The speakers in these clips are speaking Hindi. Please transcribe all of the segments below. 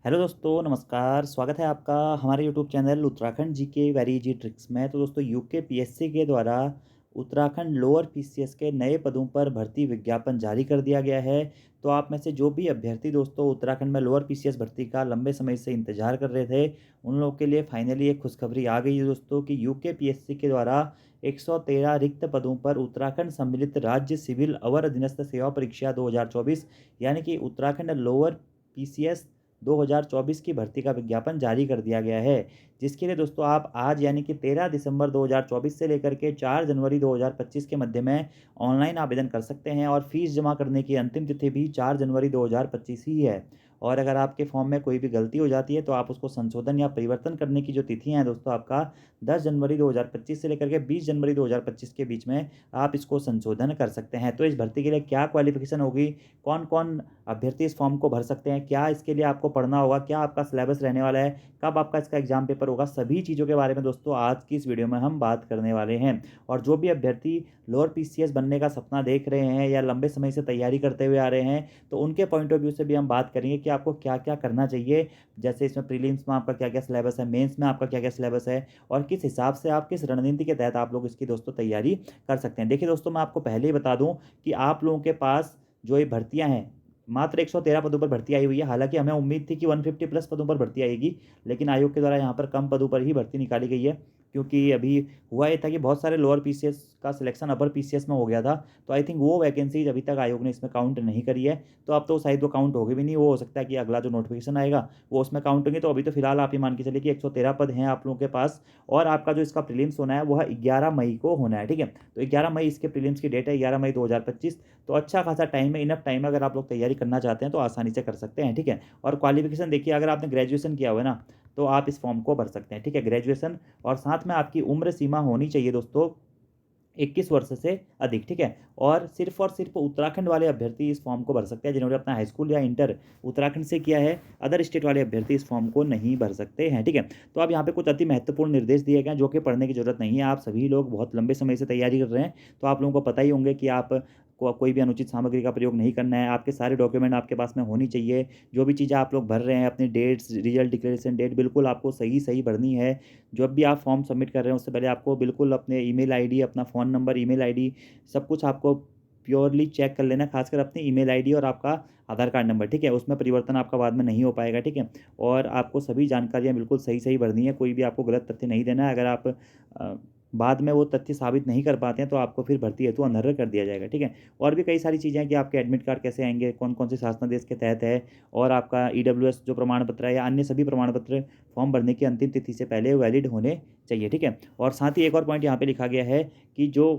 हेलो दोस्तों, नमस्कार। स्वागत है आपका हमारे YouTube channel Uttarakhand GK very easy tricks में। तो दोस्तों, यूके पीएससी के द्वारा उत्तराखंड लोअर पीसीएस के नए पदों पर भर्ती विज्ञापन जारी कर दिया गया है। तो आप में से जो भी अभ्यर्थी दोस्तों उत्तराखंड में लोअर पीसीएस भर्ती का लंबे समय से इंतजार कर रहे थे, उन लोगों के लिए फाइनली एक खुशखबरी आ गई है दोस्तों कि यूके पीएससी के द्वारा 113 रिक्त पदों पर उत्तराखंड सम्मिलित राज्य सिविल अवर अधीनस्थ सेवा परीक्षा 2024 यानी कि उत्तराखंड लोअर पीसीएस 2024 की भर्ती का विज्ञापन जारी कर दिया गया है। जिसके लिए दोस्तों आप आज यानी कि 13 दिसंबर 2024 से लेकर के 4 जनवरी 2025 के मध्य में ऑनलाइन आवेदन कर सकते हैं और फीस जमा करने की अंतिम तिथि भी 4 जनवरी 2025 ही है। और अगर आपके फॉर्म में कोई भी गलती हो जाती है तो आप उसको संशोधन या परिवर्तन करने की जो तिथियां हैं दोस्तों, आपका 10 जनवरी 2025 से लेकर के 20 जनवरी 2025 के बीच में आप इसको संशोधन कर सकते हैं। तो इस भर्ती के लिए क्या क्वालिफिकेशन होगी, कौन कौन अभ्यर्थी इस फॉर्म को भर सकते हैं, क्या इसके लिए आपको पढ़ना होगा, क्या आपका सिलेबस रहने वाला है, कब आपका इसका एग्जाम पेपर होगा, सभी चीज़ों के बारे में दोस्तों आज की इस वीडियो में हम बात करने वाले हैं। और जो भी अभ्यर्थी लोअर पीसीएस बनने का सपना देख रहे हैं या लंबे समय से तैयारी करते हुए आ रहे हैं, तो उनके पॉइंट ऑफ व्यू से भी हम बात करेंगे कि आपको क्या क्या करना चाहिए। जैसे इसमें प्रीलिम्स में आपका क्या क्या सिलेबस है, मेंस में आपका क्या क्या सिलेबस है, और किस हिसाब से आप किस रणनीति के तहत आप लोग इसकी दोस्तों तैयारी कर सकते हैं। देखिए दोस्तों, मैं आपको पहले ही बता दूं कि आप लोगों के पास जो ये भर्तियां हैं, मात्र 113 पदों पर भर्ती आई हुई है। हालांकि हमें उम्मीद थी कि 150 प्लस पदों पर भर्ती आएगी, लेकिन आयोग के द्वारा यहाँ पर कम पदों पर ही भर्ती निकाली गई है। क्योंकि अभी हुआ ये था कि बहुत सारे लोअर पीसीएस का सिलेक्शन अपर पीसीएस में हो गया था, तो आई थिंक वो वैकेंसीज अभी तक आयोग ने इसमें काउंट नहीं करी है। तो अब तो शायद वो काउंट होगी भी नहीं, वो हो सकता है कि अगला जो नोटिफिकेशन आएगा वो उसमें काउंट होंगे। तो अभी तो फिलहाल आप ये मान के चलिए कि 113 पद हैं आप लोगों के पास, और आपका जो इसका प्रीलिम्स होना है वह 11 मई को होना है। ठीक है, तो 11 मई इसके प्रीलिम्स की डेट है, 11 मई 2025। तो अच्छा खासा टाइम है, इनफ टाइम है। अगर आप लोग तैयारी करना चाहते हैं तो आसानी से कर सकते हैं। ठीक है, और क्वालिफिकेशन देखिए, अगर आपने ग्रेजुएशन किया हुआ है ना, तो आप इस फॉर्म को भर सकते हैं। ठीक है, ग्रेजुएशन, और साथ में आपकी उम्र सीमा होनी चाहिए दोस्तों 21 वर्ष से अधिक। ठीक है, और सिर्फ उत्तराखंड वाले अभ्यर्थी इस फॉर्म को भर सकते हैं जिन्होंने अपना हाई स्कूल या इंटर उत्तराखंड से किया है। अदर स्टेट वाले अभ्यर्थी इस फॉर्म को नहीं भर सकते हैं। ठीक है, तो अब यहाँ पे कुछ अति महत्वपूर्ण निर्देश दिए गए हैं जो कि पढ़ने की जरूरत नहीं है। आप सभी लोग बहुत लंबे समय से तैयारी कर रहे हैं, तो आप लोगों को पता ही होंगे कि आप कोई भी अनुचित सामग्री का प्रयोग नहीं करना है। आपके सारे डॉक्यूमेंट आपके पास में होनी चाहिए। जो भी चीज़ें आप लोग भर रहे हैं, अपनी डेट्स, रिजल्ट डिक्लेरेशन डेट बिल्कुल आपको सही सही भरनी है। जब भी आप फॉर्म सबमिट कर रहे हैं उससे पहले आपको बिल्कुल अपने ईमेल आईडी, अपना फ़ोन नंबर, ईमेल आईडी, सब कुछ आपको प्योरली चेक कर लेना है, खासकर अपनी ईमेल आईडी और आपका आधार कार्ड नंबर। ठीक है, उसमें परिवर्तन आपका बाद में नहीं हो पाएगा। ठीक है, और आपको सभी जानकारियाँ बिल्कुल सही सही भरनी है, कोई भी आपको गलत तथ्य नहीं देना है। अगर आप बाद में वो तथ्य साबित नहीं कर पाते हैं तो आपको फिर भर्ती हेतु अनर्ह कर दिया जाएगा। ठीक है, और भी कई सारी चीज़ें हैं कि आपके एडमिट कार्ड कैसे आएंगे, कौन कौन से शासनादेश के तहत है, और आपका ईडब्ल्यूएस जो प्रमाण पत्र है या अन्य सभी प्रमाण पत्र फॉर्म भरने की अंतिम तिथि से पहले वैलिड होने चाहिए। ठीक है, और साथ ही एक और पॉइंट यहाँ पे लिखा गया है कि जो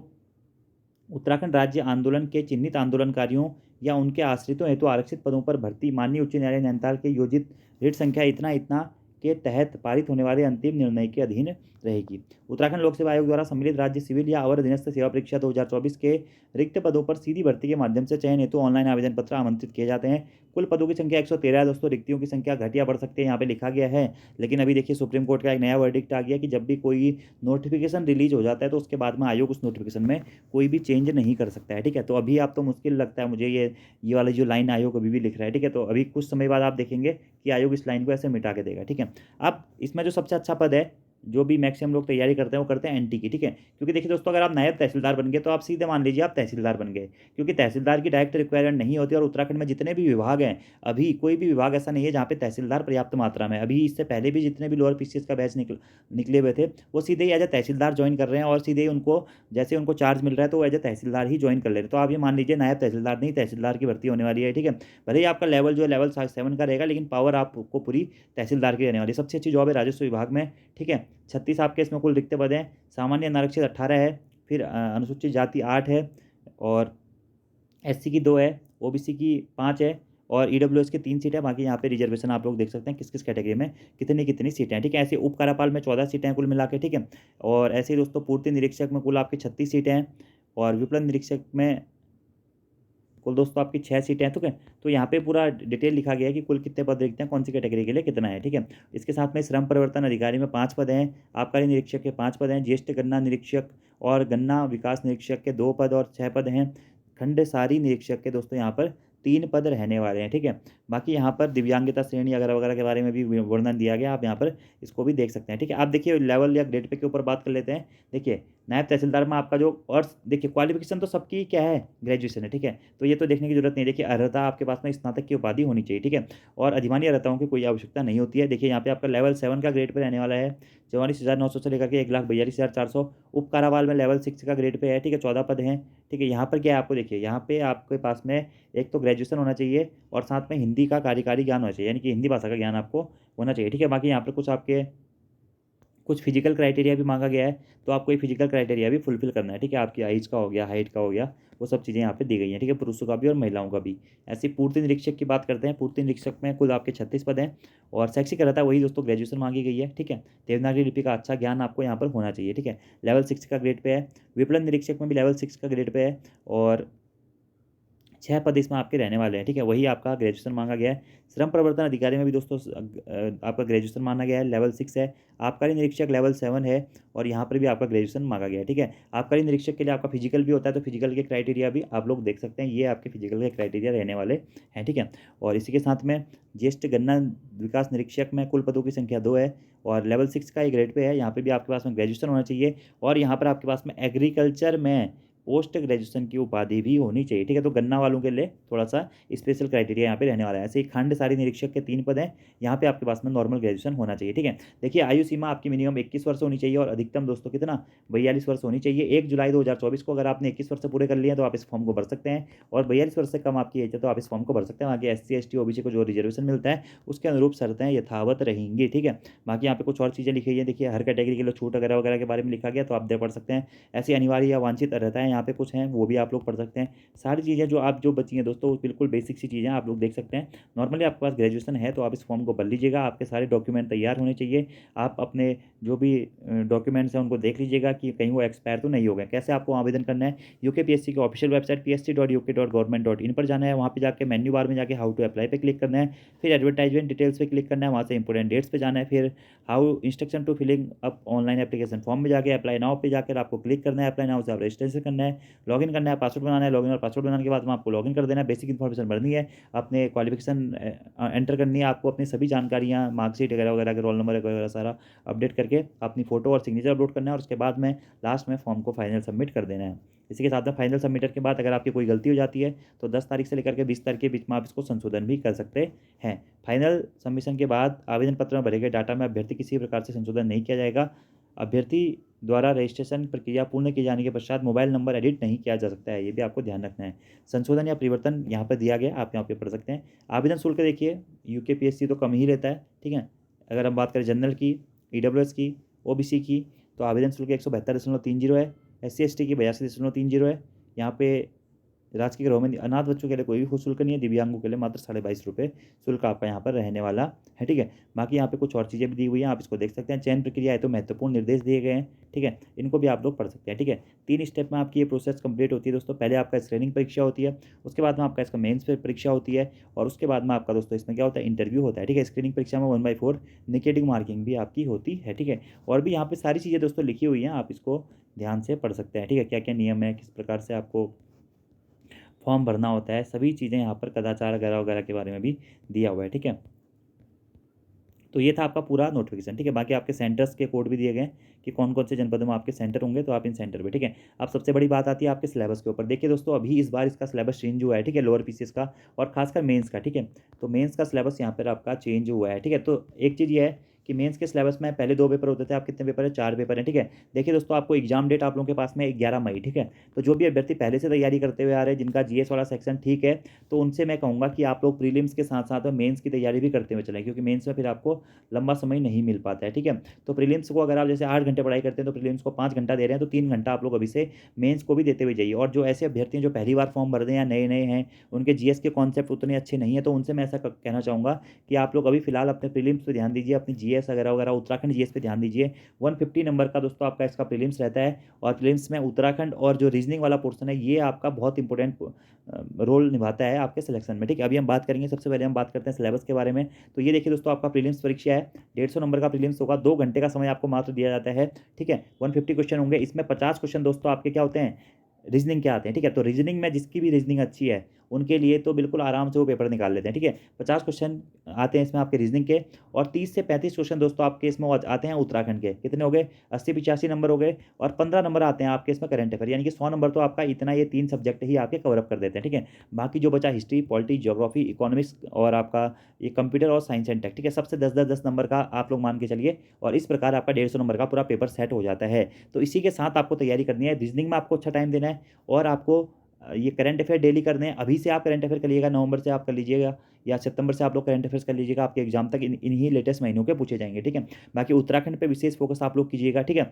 उत्तराखंड राज्य आंदोलन के चिन्हित आंदोलनकारियों या उनके आश्रितों हेतु आरक्षित पदों पर भर्ती माननीय उच्च न्यायालय नैनीताल के योजित रीट संख्या इतना इतना के तहत पारित होने वाले अंतिम निर्णय के अधीन रहेगी। उत्तराखंड लोक सेवा आयोग द्वारा सम्मिलित राज्य सिविल या अवर अधीनस्थ सेवा परीक्षा 2024 के रिक्त पदों पर सीधी भर्ती के माध्यम से चयन हेतु ऑनलाइन आवेदन पत्र आमंत्रित किए जाते हैं। कुल पदों की संख्या 113 है दोस्तों। रिक्तियों की संख्या घट या बढ़ सकती है, यहाँ पे लिखा गया है। लेकिन अभी देखिए, सुप्रीम कोर्ट का एक नया वर्डिक्ट आ गया कि जब भी कोई नोटिफिकेशन रिलीज हो जाता है तो उसके बाद में आयोग उस नोटिफिकेशन में कोई भी चेंज नहीं कर सकता है। ठीक है, तो अभी आप तो मुश्किल लगता है मुझे ये वाली जो लाइन आयोग अभी भी लिख रहा है। ठीक है, तो अभी कुछ समय बाद आप देखेंगे कि आयोग इस लाइन को ऐसे मिटा के देगा। ठीक है, अब इसमें जो सबसे अच्छा पद है, जो भी मैक्सिमम लोग तैयारी करते हैं वो करते हैं एनटी की। ठीक है, क्योंकि देखिए दोस्तों, अगर आप नायब तहसीलदार बन गए तो आप सीधे मान लीजिए आप तहसीलदार बन गए, क्योंकि तहसीलदार की डायरेक्ट रिक्वायरमेंट नहीं होती। और उत्तराखंड में जितने भी विभाग हैं, अभी कोई भी विभाग ऐसा नहीं है जहाँ पे तहसीलदार पर्याप्त मात्रा में। अभी इससे पहले भी जितने भी लोअर पीसीएस का बैच निकले हुए थे, वो सीधे ही एज ए तहसीलदार ज्वाइन कर रहे हैं, और सीधे ही उनको जैसे उनको चार्ज मिल रहा है तो वो as a tehsildar he join कर ले रहे हैं। तो आप ये मान लीजिए नायब तहसीलदार नहीं, तहसीलदार की भर्ती होने वाली है। ठीक है, भले ही आपका लेवल जो है लेवल 7 का रहेगा, लेकिन पावर आपको पूरी तहसीलदार की रहने वाली है। सबसे अच्छी जॉब है राजस्व विभाग में। ठीक है, 36 आपके इसमें कुल रिक्त पद हैं। सामान्य अनारक्षित 18 है, फिर अनुसूचित जाति 8 है, और एससी की 2 है, ओबीसी की 5 है, और ईडब्ल्यूएस की 3 सीटें हैं। बाकी यहाँ पे रिजर्वेशन आप लोग देख सकते हैं किस किस कैटेगरी में कितनी कितनी सीटें हैं। ठीक है, ऐसे उप कार्यपाल में 14 सीटें हैं कुल मिला के। ठीक है, और ऐसे ही दोस्तों पूर्ति निरीक्षक में कुल आपकी 36 सीटें हैं, और विपणन निरीक्षक में कुल दोस्तों आपकी 6 सीटें हैं। ठीक है, तो यहाँ पे पूरा डिटेल लिखा गया है कि कुल कितने पद रिक्त हैं, कौन सी कैटेगरी के लिए कितना है। ठीक है, इसके साथ में श्रम परिवर्तन अधिकारी में 5 पद हैं, आबकारी निरीक्षक के 5 पद हैं, ज्येष्ठ गन्ना निरीक्षक और गन्ना विकास निरीक्षक के 2 पद और 6 पद हैं, खंड सारी निरीक्षक के दोस्तों यहाँ पर 3 पद रहने वाले हैं, ठीक है। बाकी यहाँ पर दिव्यांगता श्रेणी वगैरह वगैरह के बारे में भी वर्णन दिया गया, आप यहाँ पर इसको भी देख सकते हैं, ठीक है। आप देखिए लेवल या ग्रेड पे के ऊपर बात कर लेते हैं। देखिए नायब तहसीलदार में आपका जो, और देखिए क्वालिफिकेशन तो सबकी क्या है, ग्रेजुएशन है, ठीक है। तो ये तो देखने की जरूरत नहीं है। देखिए अर्हता आपके पास में स्नातक की उपाधि होनी चाहिए, ठीक है। और अधिमानी अर्हताओं की कोई आवश्यकता नहीं होती है। देखिए यहाँ पे आपका लेवल 7 का ग्रेड पे रहने वाला है 44,900 से लेकर के 1,42,400। उप कारावाल में लेवल 6 का ग्रेड पे है, ठीक है, 14 पद हैं, ठीक है। यहाँ पर क्या है आपको, देखिए यहाँ पे आपके पास में एक तो ग्रेजुएशन होना चाहिए और साथ में हिंदी का कार्यकारी ज्ञान होना चाहिए, यानी कि हिंदी भाषा का ज्ञान आपको होना चाहिए, ठीक है। बाकी यहाँ पर कुछ फिजिकल क्राइटेरिया भी मांगा गया है, तो आपको ये फिजिकल क्राइटेरिया भी फुलफिल करना है, ठीक है। आपकी एज का हो गया, हाइट का हो गया, वो सब चीज़ें यहाँ पे दी गई हैं, ठीक है, पुरुषों का भी और महिलाओं का भी। ऐसे पूर्ति निरीक्षक की बात करते हैं। पूर्ति निरीक्षक में कुल आपके 36 पद हैं और शैक्षिक अर्हता वही दोस्तों ग्रेजुएशन मांगी गई है, ठीक है। देवनागरी लिपि का अच्छा ज्ञान आपको यहाँ पर होना चाहिए, ठीक है। लेवल 6 का ग्रेड पे है। विपणन निरीक्षक में भी लेवल 6 का ग्रेड पे है और 6 पद इसमें आपके रहने वाले हैं, ठीक है। वही आपका ग्रेजुएशन मांगा गया है। श्रम प्रवर्तन अधिकारी में भी दोस्तों आपका ग्रेजुएशन माना गया है, लेवल 6 है। आबकारी निरीक्षक लेवल 7 है और यहाँ पर भी आपका ग्रेजुएशन मांगा गया है, ठीक है। आबकारी निरीक्षक के लिए आपका फिजिकल भी होता है, तो फिजिकल के क्राइटेरिया भी आप लोग देख सकते हैं, ये आपके फिजिकल के क्राइटेरिया रहने वाले हैं, ठीक है। और इसी के साथ में ज्येष्ठ गन्ना विकास निरीक्षक में कुल पदों की संख्या 2 है और लेवल 6 का एक ग्रेड पे है। यहाँ पे भी आपके पास में ग्रेजुएशन होना चाहिए और यहाँ पर आपके पास में एग्रीकल्चर में पोस्ट ग्रेजुएशन की उपाधि भी होनी चाहिए, ठीक है। तो गन्ना वालों के लिए थोड़ा सा स्पेशल क्राइटेरिया यहाँ पे रहने वाला है। ऐसे ही खंड सारी निरीक्षक के 3 पद हैं, यहाँ पे आपके पास में नॉर्मल ग्रेजुएशन होना चाहिए, ठीक है। देखिए आयु सीमा आपकी मिनिमम 21 वर्ष होनी चाहिए और अधिकतम दोस्तों कितना, 42 वर्ष होनी चाहिए। 1 जुलाई 2024 को अगर आपने 21 वर्ष पूरे कर लिए तो आप इस फॉर्म को भर सकते हैं और 42 वर्ष से कम आपकी एज है तो आप इस फॉर्म को भर सकते हैं। बाकी SC ST OBC को जो रिजर्वेशन मिलता है उसके अनुरूप शर्तें यथावत रहेंगी, ठीक है। बाकी यहाँ पे कुछ और चीज़ें लिखी गई हैं। देखिए हर कैटेगरी के लिए छूट वगैरह वगैरह के बारे में लिखा गया, तो आप दे पढ़ सकते हैं। ऐसी अनिवार्य या वांछित अर्हताएं यहाँ पे कुछ हैं, वो भी आप लोग पढ़ सकते हैं। सारी चीज़ें जो बची हैं दोस्तों, बिल्कुल बेसिक सी चीज़ें आप लोग देख सकते हैं। नॉर्मली आपके पास ग्रेजुएशन है तो आप इस फॉर्म को भर लीजिएगा। आपके सारे डॉक्यूमेंट तैयार होने चाहिए। आप अपने जो भी डॉक्यूमेंट्स हैं उनको देख लीजिएगा कि कहीं वो एक्सपायर तो नहीं हो गए। कैसे आपको आवेदन करना है, यूके की ऑफिशियल वेबसाइट psc.uk.government.in पर जाना है। वहाँ पे जाके मेन्यू बार में जाके हाउ टू अप्लाई पे क्लिक करना है, फिर एडवर्टाइजमेंट डिटेल्स पे क्लिक करना है, वहाँ से इंपॉर्टेंट डेट्स पे जाना है, फिर how instruction to filling up online application form में जाके अप्लाई नाउ पे जाकर आपको क्लिक करना है। अप्लाई नाउ से आप रजिस्ट्रेशन करना है, लॉगिन करना है, पासवर्ड बनाना है। लॉगिन और पासवर्ड बनाने के बाद में आपको लॉगिन कर देना है। बेसिक इन्फॉर्मेशन भरनी है, अपने क्वालिफिकेशन एंटर करनी है, आपको अपनी सभी जानकारियाँ, मार्कशीट वगैरह वगैरह के रोल नंबर वगैरह सारा अपडेट करके अपनी फोटो और सिग्नेचर अपलोड करना है और उसके बाद में लास्ट में फॉर्म को फाइनल सबमिट कर देना है। इसी के साथ में फाइनल सबमिटर के बाद अगर आपकी कोई गलती हो जाती है तो 10 तारीख से लेकर के 20 तारीख के बीच में आप इसको संशोधन भी कर सकते हैं। फाइनल सबमिशन के बाद आवेदन पत्र में भरे गए डाटा में अभ्यर्थी किसी प्रकार से संशोधन नहीं किया जाएगा। अभ्यर्थी द्वारा रजिस्ट्रेशन प्रक्रिया पूर्ण किए जाने के पश्चात मोबाइल नंबर एडिट नहीं किया जा सकता है, ये भी आपको ध्यान रखना है। संशोधन या परिवर्तन यहाँ पर दिया गया, आप यहाँ पे पढ़ सकते हैं। आवेदन शुल्क देखिए UKPSC तो कम ही लेता है, ठीक है। अगर हम बात करें जनरल की, EWS की, OBC की, तो आवेदन शुल्क 172.30 है। SC ST की 82.30 है। यहाँ पे राजकीय गृहों में अनाथ बच्चों के लिए कोई भी शुल्क नहीं है। दिव्यांगों के लिए मात्र 22.5 रुपये शुल्क आपका यहाँ पर रहने वाला है, ठीक है। बाकी यहाँ पे कुछ और चीज़ें भी दी हुई हैं, आप इसको देख सकते हैं। चयन प्रक्रिया है तो महत्वपूर्ण निर्देश दिए गए हैं, ठीक है, इनको भी आप लोग पढ़ सकते हैं, ठीक है। 3 स्टेप में आपकी ये प्रोसेस कंप्लीट होती है दोस्तों। पहले आपका स्क्रीनिंग परीक्षा होती है, उसके बाद में आपका इसका मेंस परीक्षा होती है और उसके बाद में आपका दोस्तों इसमें क्या होता है, इंटरव्यू होता है, ठीक है। स्क्रीनिंग परीक्षा में 1/4 नेगेटिव मार्किंग भी आपकी होती है, ठीक है। और भी यहाँ पे सारी चीज़ें दोस्तों लिखी हुई हैं, आप इसको ध्यान से पढ़ सकते हैं, ठीक है। क्या क्या नियम है, किस प्रकार से आपको फॉर्म भरना होता है, सभी चीज़ें यहाँ पर कदाचार वगैरह वगैरह के बारे में भी दिया हुआ है, ठीक है। तो ये था आपका पूरा नोटिफिकेशन, ठीक है। बाकी आपके सेंटर्स के कोड भी दिए गए हैं कि कौन कौन से जनपदों में आपके सेंटर होंगे, तो आप इन सेंटर पे, ठीक है। अब सबसे बड़ी बात आती है आपके सिलेबस के ऊपर। देखिए दोस्तों अभी इस बार इसका सिलेबस चेंज हुआ है, ठीक है, लोअर PCS का और खासकर मेंस का, ठीक है। तो मेंस का सिलेबस यहाँ पर आपका चेंज हुआ है, ठीक है। तो एक चीज़ ये है कि मेंस के सिलेबस में पहले 2 पेपर होते थे, आप कितने पेपर है, 4 पेपर हैं, ठीक है। देखिए दोस्तों आपको एग्जाम डेट आप लोगों के पास में 11 मई, ठीक है। तो जो भी अभ्यर्थी पहले से तैयारी करते हुए आ रहे हैं, जिनका GS वाला सेक्शन ठीक है, तो उनसे मैं कहूँगा कि आप लोग प्रीलिम्स के साथ साथ में मेंस की तैयारी भी करते हुए चलें, क्योंकि मेंस में फिर आपको लंबा समय नहीं मिल पाता है, ठीक है। तो प्रीलिम्स को अगर आप जैसे 8 घंटे पढ़ाई करते हैं तो प्रीलिम्स को 5 घंटा दे रहे हैं, तो 3 घंटा आप लोग अभी से मेंस को भी देते हुए जाइए। और जो ऐसे अभ्यर्थी हैं जो पहली बार फॉर्म भर रहे हैं या नए नए हैं, उनके GS के कॉन्सेप्ट उतने अच्छे नहीं है, तो उनसे मैं ऐसा कहना चाहूँगा कि आप लोग अभी फिलहाल अपने प्रीलिम्स पे ध्यान दीजिए, अपनी GS वगैरह वगैरह उत्तराखंड GS पे ध्यान दीजिए। 150 नंबर का दोस्तों आपका इसका प्रीलिम्स रहता है और प्रीलिम्स में उत्तराखंड और जो रीजनिंग वाला पोर्शन है ये आपका बहुत इंपॉर्टेंट रोल निभाता है आपके सिलेक्शन में, ठीक है। अभी हम बात करेंगे, सबसे पहले हम बात करते हैं सिलेबस के बारे में। तो ये देखिए दोस्तों आपका प्रीलिम्स परीक्षा है, 150 नंबर का प्रीलिम्स होगा, 2 घंटे का समय आपको मात्र दिया जाता है, ठीक है। 150 क्वेश्चन होंगे, इसमें 50 क्वेश्चन दोस्तों आपके क्या होते हैं, रीजनिंग के आते हैं, ठीक है। तो रीजनिंग में जिसकी भी रीजनिंग अच्छी है उनके लिए तो बिल्कुल आराम से वो पेपर निकाल लेते हैं, ठीक है। 50 क्वेश्चन आते हैं इसमें आपके रीजनिंग के, और 30 से 35 क्वेश्चन दोस्तों आपके इसमें आते हैं उत्तराखंड के। कितने हो गए? 80-85 नंबर हो गए, और 15 नंबर आते हैं आपके इसमें करंट अफेयर, यानी कि 100 नंबर तो आपका इतना ये 3 सब्जेक्ट ही आपके कवरअप कर देते हैं, ठीक है। बाकी जो बचा हिस्ट्री, पॉलिटी, ज्योग्राफी, इकोनॉमिक्स और आपका ये कंप्यूटर और साइंस एंड टेक, ठीक है, सबसे 10-10 नंबर का आप लोग मान के चलिए, और इस प्रकार आपका 150 नंबर का पूरा पेपर सेट हो जाता है। तो इसी के साथ आपको तैयारी करनी है, रीजनिंग में आपको अच्छा टाइम देना है, और आपको ये करंट अफेयर डेली करने हैं। अभी से आप करंट अफेयर कर लीजिएगा, नवंबर से आप कर लीजिएगा, या सितंबर से आप लोग करंट अफेयर्स कर लीजिएगा, आपके एग्जाम तक इन्हीं लेटेस्ट महीनों के पूछे जाएंगे, ठीक है। बाकी उत्तराखंड पे विशेष फोकस आप लोग कीजिएगा, ठीक है।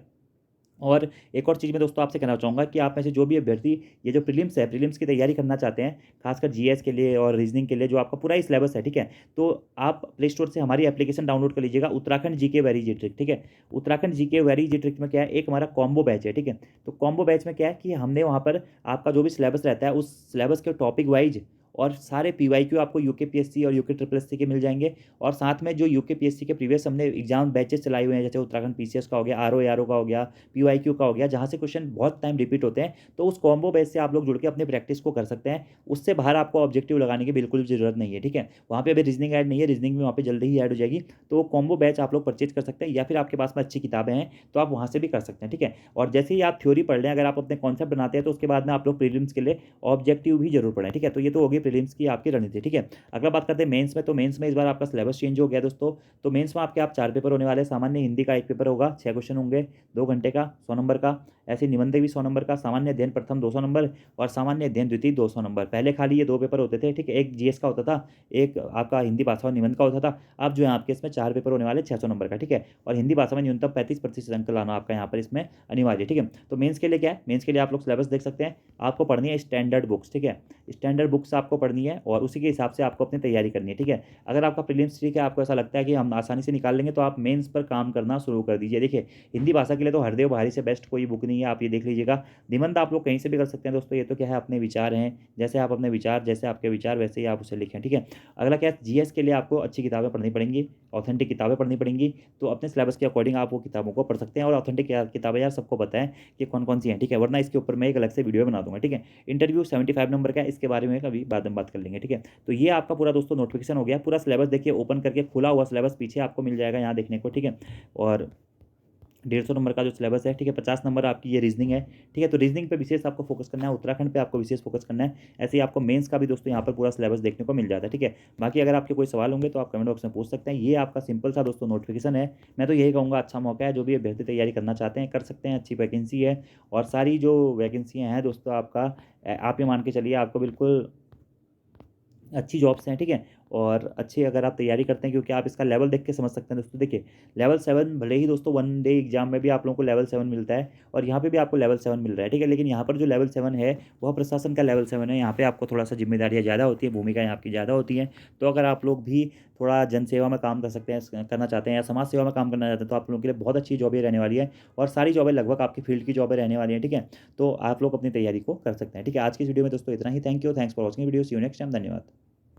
और एक और चीज़ मैं दोस्तों आपसे कहना चाहूँगा कि आप में से जो भी अभ्यर्थी ये जो प्रीलिम्स है, प्रीलिम्स की तैयारी करना चाहते हैं, खासकर जीएस के लिए और रीजनिंग के लिए, जो आपका पूरा ही सिलेबस है, ठीक है, तो आप प्ले स्टोर से हमारी एप्लीकेशन डाउनलोड कर लीजिएगा, उत्तराखंड जीके वेरी जी ट्रिक, ठीक है। उत्तराखंड जीके वेरी जी ट्रिक में क्या है, एक हमारा कॉम्बो बैच है, ठीक है। तो कॉम्बो बैच में क्या है कि हमने वहाँ पर आपका जो भी सिलेबस रहता है उस सिलेबस के टॉपिक वाइज और सारे पीवाईक्यू आपको यूकेपीएससी और यूके ट्रिपल एससी के मिल जाएंगे, और साथ में जो यूकेपीएससी के प्रीवियस हमने एग्जाम बैचेस चलाए हुए हैं, जैसे उत्तराखंड पीसीएस का हो गया, आरओ का हो गया, पीवाईक्यू का हो गया, जहाँ से क्वेश्चन बहुत टाइम रिपीट होते हैं, तो उस कॉम्बो बैच से आप लोग जुड़ के अपने प्रैक्टिस को कर सकते हैं। उससे बाहर आपको ऑब्जेक्टिव लगाने की बिल्कुल भी जरूरत नहीं है, ठीक है। वहाँ पे अभी रीजनिंग ऐड नहीं है, रीजनिंग भी वहाँ पे जल्दी ही ऐड हो जाएगी, तो वो कॉम्बो बैच आप लोग परचेज कर सकते हैं, या फिर आपके पास में अच्छी किताबें हैं तो आप वहाँ से भी कर सकते हैं, ठीक है। और जैसे ही आप थ्योरी पढ़ लें, अगर आप अपने कॉन्सेप्ट बनाते हैं, तो उसके बाद में आप लोग प्रीलिम्स के लिए ऑब्जेक्टिव भी जरूर पढ़ें, ठीक है। तो ये तो होगी प्रीलिम्स की आपकी रणनीति, ठीक है। अगला बात करते हैं मेंस में, तो मेंस में इस बार आपका सिलेबस चेंज हो गया दोस्तों। तो मेंस में आपके 4 पेपर होने वाले हैं। सामान्य हिंदी का एक पेपर होगा, 6 क्वेश्चन होंगे, 2 घंटे का, 100 नंबर का। ऐसे निबंध भी 100 नंबर का, सामान्य अध्ययन प्रथम 200 नंबर, और सामान्य अध्ययन द्वितीय 200 नंबर। पहले खाली ये 2 पेपर होते थे, ठीक है, एक जीएस का होता था, एक आपका हिंदी भाषा और निबंध का होता था। अब जो है आपके इसमें 4 पेपर होने वाले 600 नंबर का, ठीक है। और हिंदी भाषा में न्यूनतम 35% अंक लाना आपका यहाँ पर इसमें अनिवार्य, ठीक है। तो मेंस के लिए क्या है, मेंस के लिए आप लोग सिलेबस देख सकते हैं, आपको पढ़नी है स्टैंडर्ड बुक्स, ठीक है। स्टैंडर्ड बुक्स आपको पढ़नी है, और उसी के हिसाब से आपको अपनी तैयारी करनी है, ठीक है। अगर आपका प्रीलिम्स ठीक है, आपको ऐसा लगता है कि हम आसानी से निकाल लेंगे, तो आप मेंस पर काम करना शुरू कर दीजिए। देखिए, हिंदी भाषा के लिए तो हरदेव भारी से बेस्ट कोई बुक नहीं है, आप ये देख लीजिएगा। निबंध आप लोग कहीं से भी कर सकते हैं दोस्तों, ये तो क्या है, अपने विचार हैं, जैसे आप अपने विचार, जैसे आपके विचार वैसे ही आप उसे लिखें, ठीक है। अगला क्या है, जीएस के लिए आपको अच्छी किताबें पढ़नी पड़ेंगी, ऑथेंटिक किताबें पढ़नी पड़ेंगी। तो अपने सिलेबस के अकॉर्डिंग आप वो किताबों को पढ़ सकते हैं, और ऑथेंटिक किताबें यार सबको पता है कि कौन कौन सी हैं, ठीक है, वरना इसके ऊपर मैं एक अलग से वीडियो बना दूंगा, ठीक है। इंटरव्यू 75 नंबर का है, इसके बारे में कभी बाद में बात कर लेंगे, ठीक है। तो ये आपका पूरा दोस्तों नोटिफिकेशन हो गया, पूरा सिलेबस देखिए, ओपन करके खुला हुआ सिलेबस पीछे आपको मिल जाएगा यहाँ देखने को, ठीक है। और 150 नंबर का जो सिलेबस है, ठीक है, 50 नंबर आपकी ये रीजनिंग है, ठीक है। तो रीजनिंग पे विशेष आपको फोकस करना है, उत्तराखंड पे आपको विशेष फोकस करना है। ऐसे ही आपको मेंस का भी दोस्तों यहाँ पर पूरा सिलेबस देखने को मिल जाता है, ठीक है। बाकी अगर आपके कोई सवाल होंगे तो आप कमेंट बॉक्स में पूछ सकते हैं। ये आपका सिंपल सा दोस्तों नोटिफिकेशन है, मैं तो यही कहूँगा अच्छा मौका है, जो भी अभ्यर्थी तैयारी करना चाहते हैं कर सकते हैं, अच्छी वैकेंसी है। और सारी जो वैकेंसियाँ हैं दोस्तों आपका आप ये मान के चलिए, आपको बिल्कुल अच्छी जॉब्स हैं, ठीक है। और अच्छी अगर आप तैयारी करते हैं, क्योंकि आप इसका लेवल देख के समझ सकते हैं दोस्तों। देखिए, लेवल 7 भले ही दोस्तों वन डे एग्जाम में भी आप लोगों को लेवल 7 मिलता है, और यहाँ पे भी आपको लेवल 7 मिल रहा है, ठीक है। लेकिन यहाँ पर जो लेवल 7 है वह प्रशासन का लेवल 7 है, यहाँ पे आपको थोड़ा सा जिम्मेदारियाँ ज़्यादा होती है, भूमिका यहाँ आपकी ज़्यादा होती है। तो अगर आप लोग भी थोड़ा जनसेवा में काम कर सकते हैं, करना चाहते हैं, या समाज सेवा में काम करना चाहते हैं, तो आप लोगों के लिए बहुत अच्छी जॉबें रहने वाली है, और सारी जॉबें लगभग आपकी फील्ड की जॉबें रहने वाली हैं, ठीक है। तो आप लोग अपनी तैयारी को कर सकते हैं, ठीक है। आज की इस वीडियो में दोस्तों इतना ही। Thank you, thanks for watching video, see you next time, धन्यवाद।